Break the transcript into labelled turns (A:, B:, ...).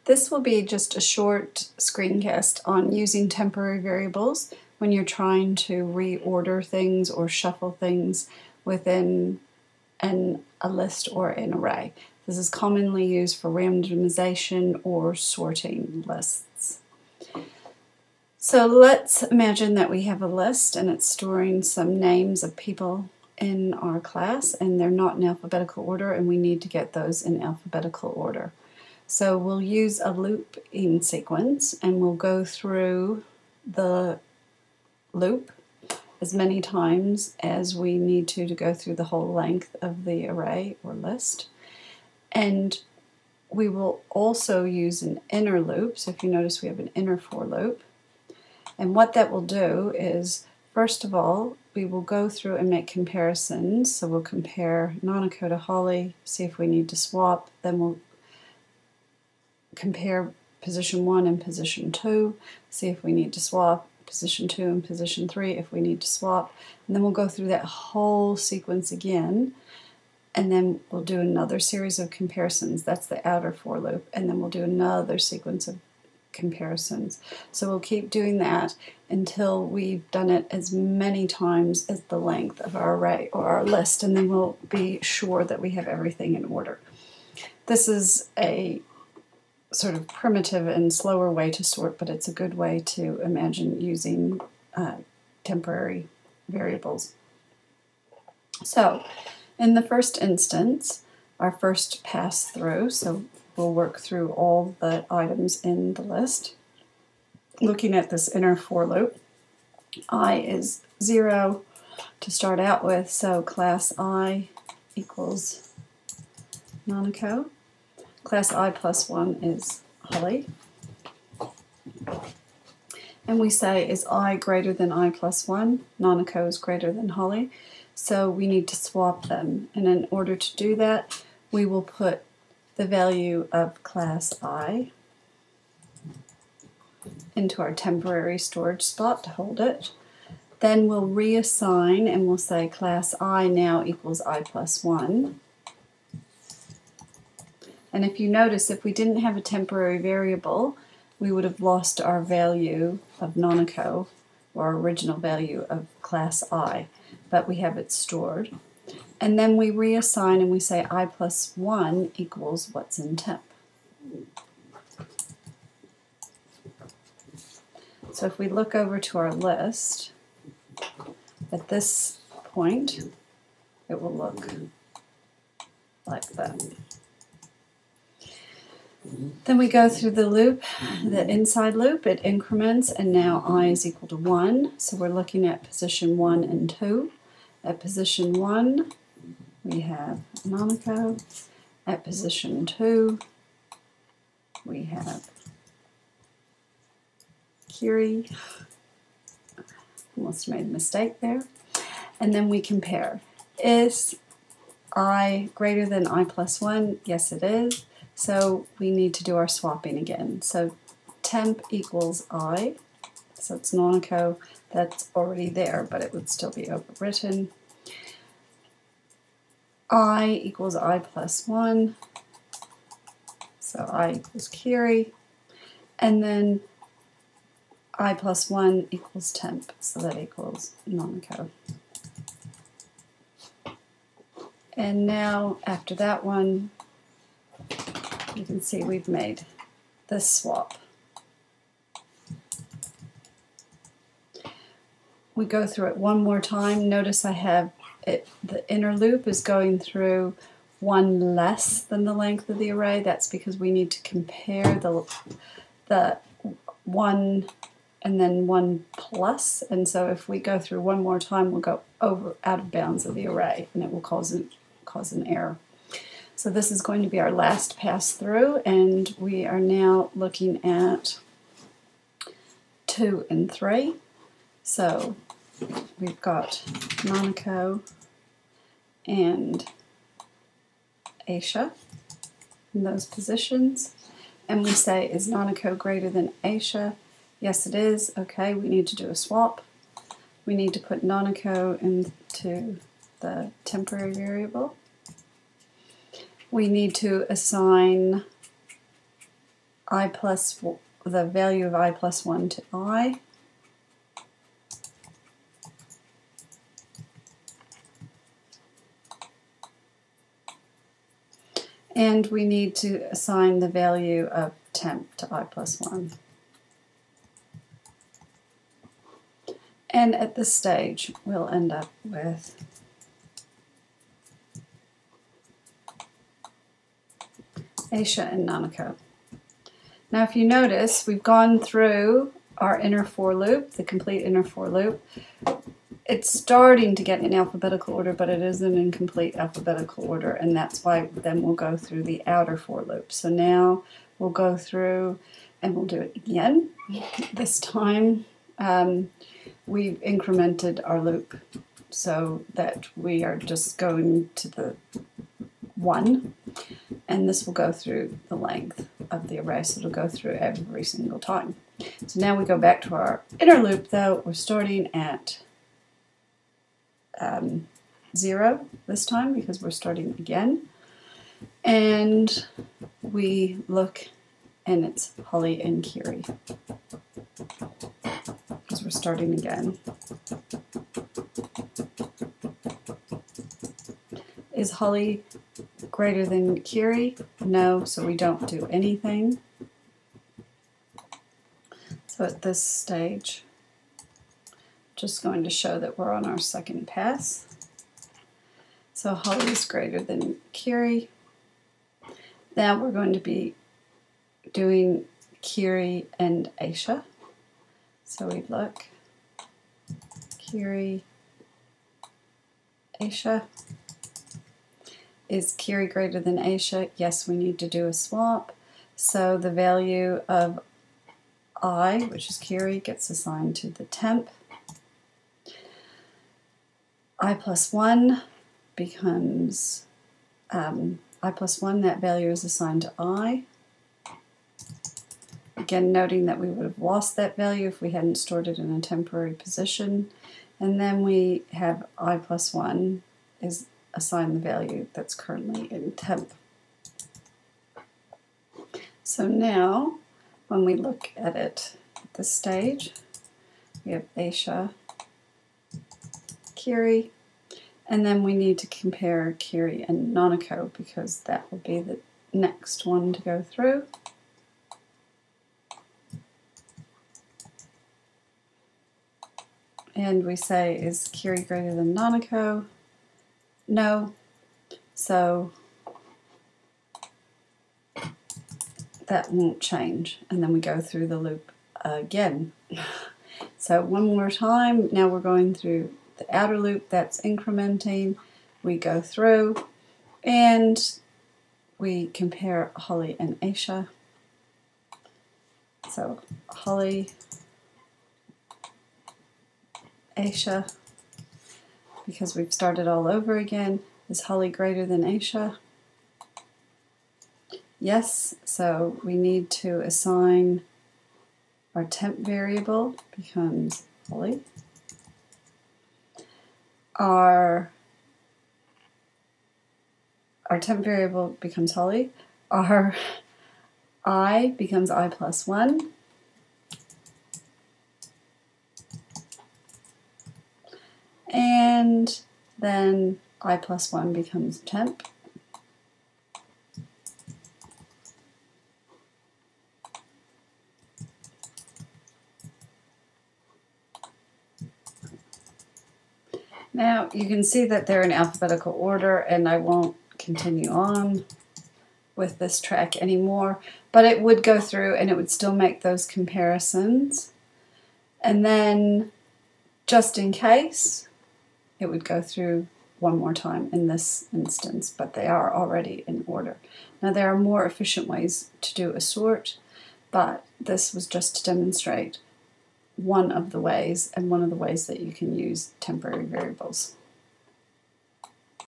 A: This will be just a short screencast on using temporary variables when you're trying to reorder things or shuffle things within a list or an array. This is commonly used for randomization or sorting lists. So let's imagine that we have a list and it's storing some names of people in our class and they're not in alphabetical order and we need to get those in alphabetical order. So we'll use a looping sequence and we'll go through the loop as many times as we need to go through the whole length of the array or list. And we will also use an inner loop. So if you notice we have an inner for loop. And what that will do is, first of all, we will go through and make comparisons. So we'll compare Nanako to Holly, see if we need to swap. Then we'll compare position 1 and position 2, see if we need to swap. Position 2 and position 3 if we need to swap. And then we'll go through that whole sequence again. And then we'll do another series of comparisons. That's the outer for loop. And then we'll do another sequence of comparisons. So we'll keep doing that until we've done it as many times as the length of our array or our list, and then we'll be sure that we have everything in order. This is a sort of primitive and slower way to sort, but it's a good way to imagine using temporary variables. So in the first instance, our first pass through, so we'll work through all the items in the list. Looking at this inner for loop, I is 0 to start out with, so class I equals Nanako. Class I plus 1 is Holly. And we say, is I greater than I plus 1? Nanako is greater than Holly. So we need to swap them. And in order to do that, we will put the value of class I into our temporary storage spot to hold it. Then we'll reassign and we'll say class I now equals I plus 1. And if you notice, if we didn't have a temporary variable, we would have lost our value of Nanako, or our original value of class I, but we have it stored. And then we reassign and we say I plus 1 equals what's in temp. So if we look over to our list, at this point, it will look like that. Then we go through the loop, the inside loop, it increments, and now I is equal to 1. So we're looking at position 1 and 2. At position 1, we have Nanako. At position 2, we have Kiri. Almost made a mistake there. And then we compare. Is I greater than I plus 1? Yes, it is. So we need to do our swapping again. So temp equals I. So it's Nanako. That's already there, but it would still be overwritten. I equals I plus 1. So I equals Kiri. And then I plus 1 equals temp. So that equals Nanako. And now after that one, you can see we've made this swap. We go through it one more time. Notice I have it, the inner loop is going through 1 less than the length of the array. That's because we need to compare the 1 and then 1 plus. And so if we go through one more time, we'll go out of bounds of the array and it will cause an error. So this is going to be our last pass through, and we are now looking at 2 and 3. So we've got Nanako and Aisha in those positions. And we say, is Nanako greater than Aisha? Yes, it is. Okay, we need to do a swap. We need to put Nanako into the temporary variable. We need to assign the value of I plus 1 to I. And we need to assign the value of temp to I plus 1. And at this stage, we'll end up with Aisha and Nanako. Now if you notice, we've gone through our inner for loop, the complete inner for loop. It's starting to get in alphabetical order, but it isn't in complete alphabetical order, and that's why then we'll go through the outer for loop. So now we'll go through and we'll do it again. This time we've incremented our loop so that we are just going to the 1, and this will go through the length of the array, so it'll go through every single time. So now we go back to our inner loop though. We're starting at 0 this time because we're starting again, and we look and it's Holly and Kiri because we're starting again. Is Holly greater than Kiri? No, so we don't do anything. So at this stage, just going to show that we're on our second pass. So Holly is greater than Kiri. Now we're going to be doing Kiri and Aisha. So we look, Kiri, Aisha. Is Kiri greater than Aisha? Yes, we need to do a swap. So the value of I, which is Kiri, gets assigned to the temp. I plus 1 becomes I plus 1, that value is assigned to I. Again, noting that we would have lost that value if we hadn't stored it in a temporary position. And then we have I plus 1 is assigned the value that's currently in temp. So now, when we look at it at this stage, we have Aisha, Kiri, and then we need to compare Kiri and Nanako because that will be the next one to go through. And we say, is Kiri greater than Nanako? No. So that won't change. And then we go through the loop again. So one more time. Now we're going through the outer loop that's incrementing. We go through and we compare Holly and Aisha. So Holly, Aisha, because we've started all over again. Is Holly greater than Aisha? Yes, so we need to assign our temp variable becomes Holly. Our temp variable becomes Holly. Our I becomes I plus 1. And then I plus 1 becomes temp. Now you can see that they're in alphabetical order, and I won't continue on with this track anymore, but it would go through and it would still make those comparisons. And then just in case, it would go through one more time in this instance, but they are already in order. Now there are more efficient ways to do a sort, but this was just to demonstrate one of the ways and one of the ways that you can use temporary variables.